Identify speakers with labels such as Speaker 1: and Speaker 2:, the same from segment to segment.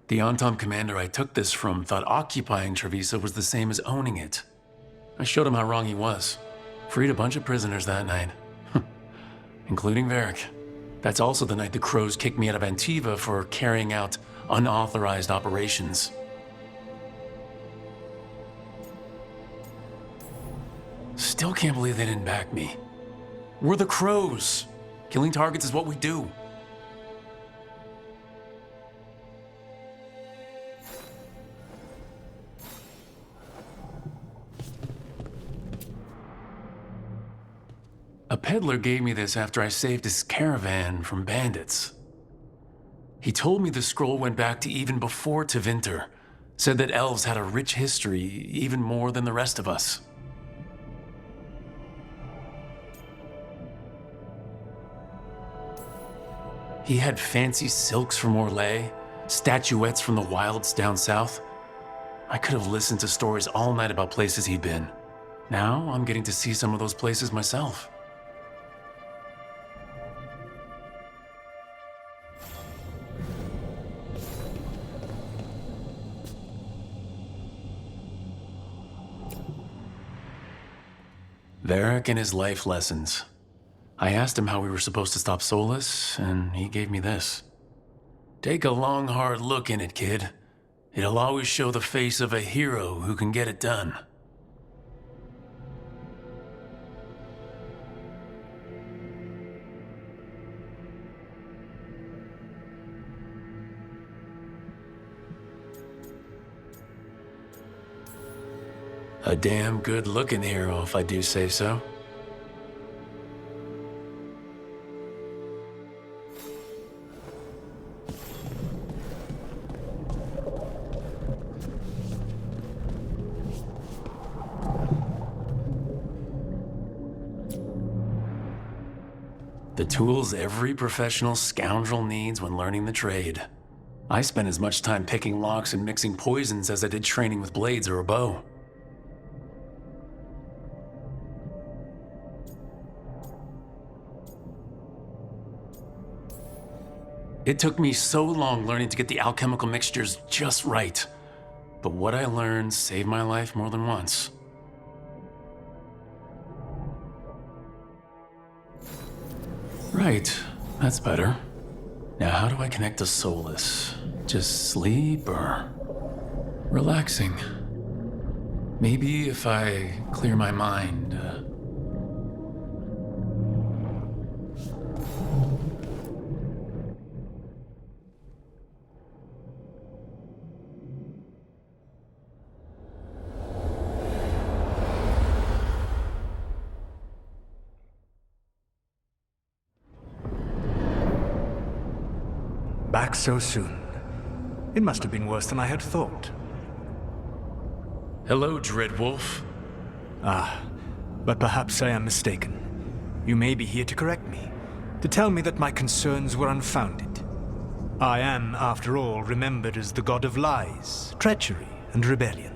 Speaker 1: The Antom commander I took this from thought occupying Trevisa was the same as owning it. I showed him how wrong he was. Freed a bunch of prisoners that night. Including Varric. That's also the night the Crows kicked me out of Antiva for carrying out unauthorized operations. Still can't believe they didn't back me. We're the Crows. Killing targets is what we do. A peddler gave me this after I saved his caravan from bandits. He told me the scroll went back to even before Tevinter, said that elves had a rich history, even more than the rest of us. He had fancy silks from Orlais, statuettes from the wilds down south. I could have listened to stories all night about places he'd been. Now I'm getting to see some of those places myself. Varric and his life lessons. I asked him how we were supposed to stop Solas, and he gave me this. Take a long, hard look in it, kid. It'll always show the face of a hero who can get it done. A damn good-looking hero, if I do say so. The tools every professional scoundrel needs when learning the trade. I spent as much time picking locks and mixing poisons as I did training with blades or a bow. It took me so long learning to get the alchemical mixtures just right. But what I learned saved my life more than once. Right, that's better. Now how do I connect to Solas? Just sleep or relaxing? Maybe if I clear my mind.
Speaker 2: Back so soon. It must have been worse than I had thought.
Speaker 1: Hello, Dreadwolf.
Speaker 2: But perhaps I am mistaken. You may be here to correct me, to tell me that my concerns were unfounded. I am, after all, remembered as the god of lies, treachery, and rebellion.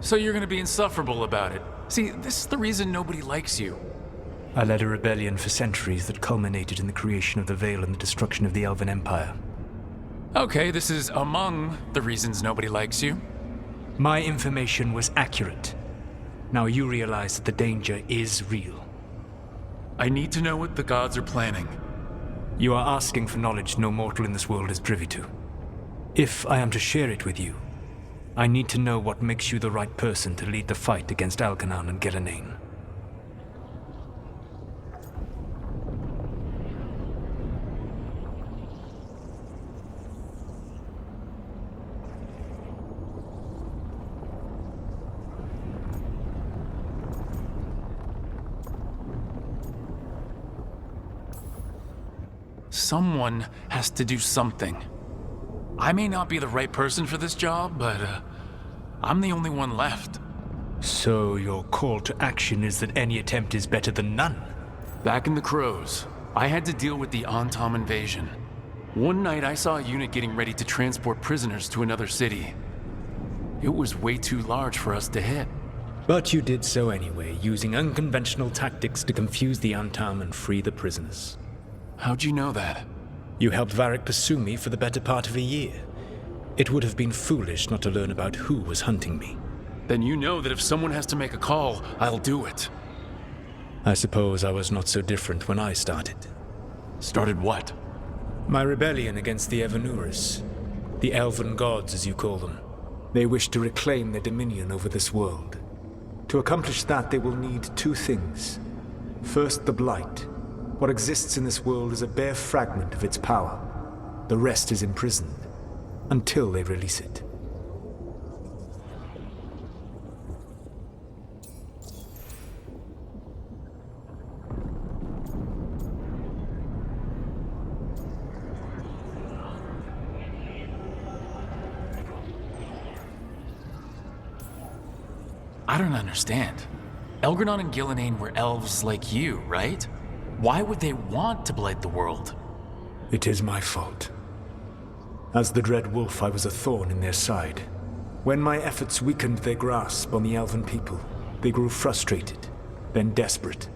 Speaker 1: So you're gonna be insufferable about it. See, this is the reason nobody likes you.
Speaker 2: I led a rebellion for centuries that culminated in the creation of the Veil and the destruction of the Elven Empire.
Speaker 1: Okay, this is among the reasons nobody likes you.
Speaker 2: My information was accurate. Now you realize that the danger is real.
Speaker 1: I need to know what the gods are planning.
Speaker 2: You are asking for knowledge no mortal in this world is privy to. If I am to share it with you, I need to know what makes you the right person to lead the fight against Algernon and Gelanane.
Speaker 1: Someone has to do something. I may not be the right person for this job, but I'm the only one left.
Speaker 2: So your call to action is that any attempt is better than none?
Speaker 1: Back in the Crows, I had to deal with the Antom invasion. One night I saw a unit getting ready to transport prisoners to another city. It was way too large for us to hit.
Speaker 2: But you did so anyway, using unconventional tactics to confuse the Antam and free the prisoners.
Speaker 1: How'd you know that?
Speaker 2: You helped Varric pursue me for the better part of a year. It would have been foolish not to learn about who was hunting me.
Speaker 1: Then you know that if someone has to make a call, I'll do it.
Speaker 2: I suppose I was not so different when I started.
Speaker 1: Started what?
Speaker 2: My rebellion against the Evanuris. The elven gods, as you call them. They wish to reclaim their dominion over this world. To accomplish that, they will need two things. First, the Blight. What exists in this world is a bare fragment of its power. The rest is imprisoned, until they release it.
Speaker 1: I don't understand. Elgranon and Gillenane were elves like you, right? Why would they want to blight the world?
Speaker 2: It is my fault. As the Dread Wolf, I was a thorn in their side. When my efforts weakened their grasp on the elven people, they grew frustrated, then desperate.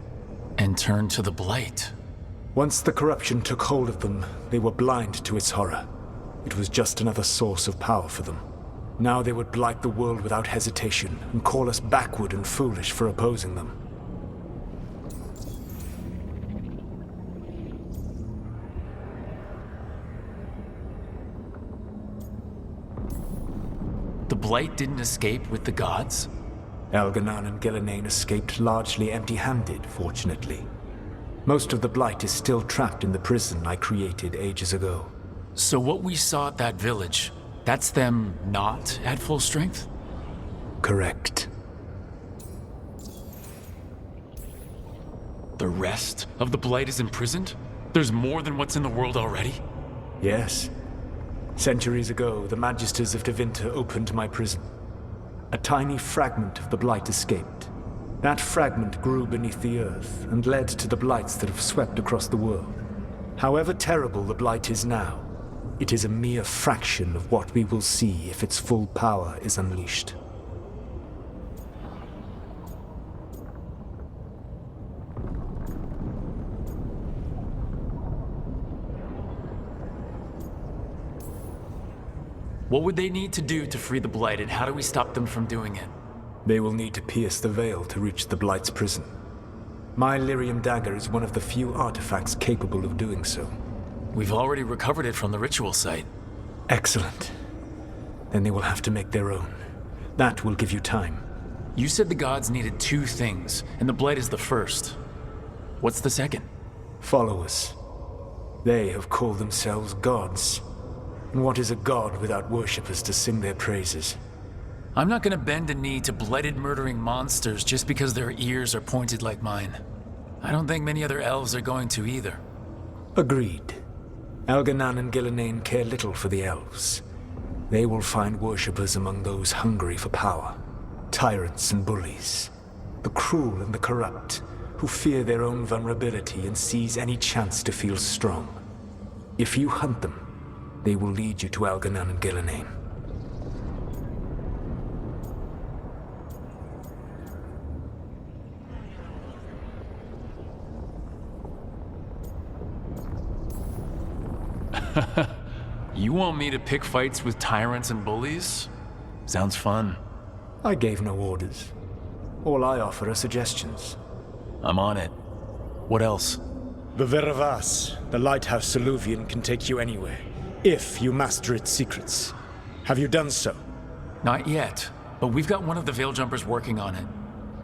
Speaker 1: And turned to the blight.
Speaker 2: Once the corruption took hold of them, they were blind to its horror. It was just another source of power for them. Now they would blight the world without hesitation and call us backward and foolish for opposing them.
Speaker 1: The blight didn't escape with the gods?
Speaker 2: Elganan and Gillenane escaped largely empty-handed, fortunately. Most of the blight is still trapped in the prison I created ages ago.
Speaker 1: So what we saw at that village, that's them not at full strength?
Speaker 2: Correct.
Speaker 1: The rest of the blight is imprisoned? There's more than what's in the world already?
Speaker 2: Yes. Centuries ago, the Magisters of Tevinter opened my prison. A tiny fragment of the blight escaped. That fragment grew beneath the earth and led to the blights that have swept across the world. However terrible the blight is now, it is a mere fraction of what we will see if its full power is unleashed.
Speaker 1: What would they need to do to free the blight, and how do we stop them from doing it?
Speaker 2: They will need to pierce the veil to reach the blight's prison. My lyrium dagger is one of the few artifacts capable of doing so.
Speaker 1: We've already recovered it from the ritual site.
Speaker 2: Excellent. Then they will have to make their own. That will give you time.
Speaker 1: You said the gods needed two things, and the blight is the first. What's the second?
Speaker 2: Followers. They have called themselves gods. And what is a god without worshippers to sing their praises?
Speaker 1: I'm not gonna bend a knee to blighted murdering monsters just because their ears are pointed like mine. I don't think many other elves are going to either.
Speaker 2: Agreed. Elganan and Gillenane care little for the elves. They will find worshippers among those hungry for power. Tyrants and bullies. The cruel and the corrupt, who fear their own vulnerability and seize any chance to feel strong. If you hunt them, they will lead you to Elganan and Gillenane.
Speaker 1: You want me to pick fights with tyrants and bullies? Sounds fun.
Speaker 2: I gave no orders. All I offer are suggestions.
Speaker 1: I'm on it. What else?
Speaker 2: The Veravas, the lighthouse Soluvian, can take you anywhere, if you master its secrets. Have you done so?
Speaker 1: Not yet, but we've got one of the Veil Jumpers working on it.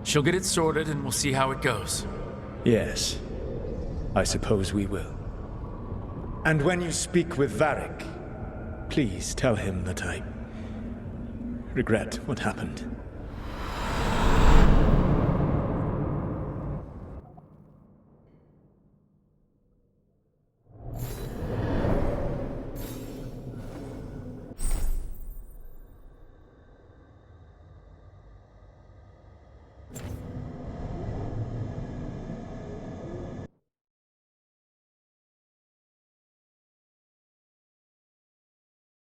Speaker 1: She'll get it sorted and we'll see how it goes.
Speaker 2: Yes. I suppose we will. And when you speak with Varric, please tell him that I regret what happened.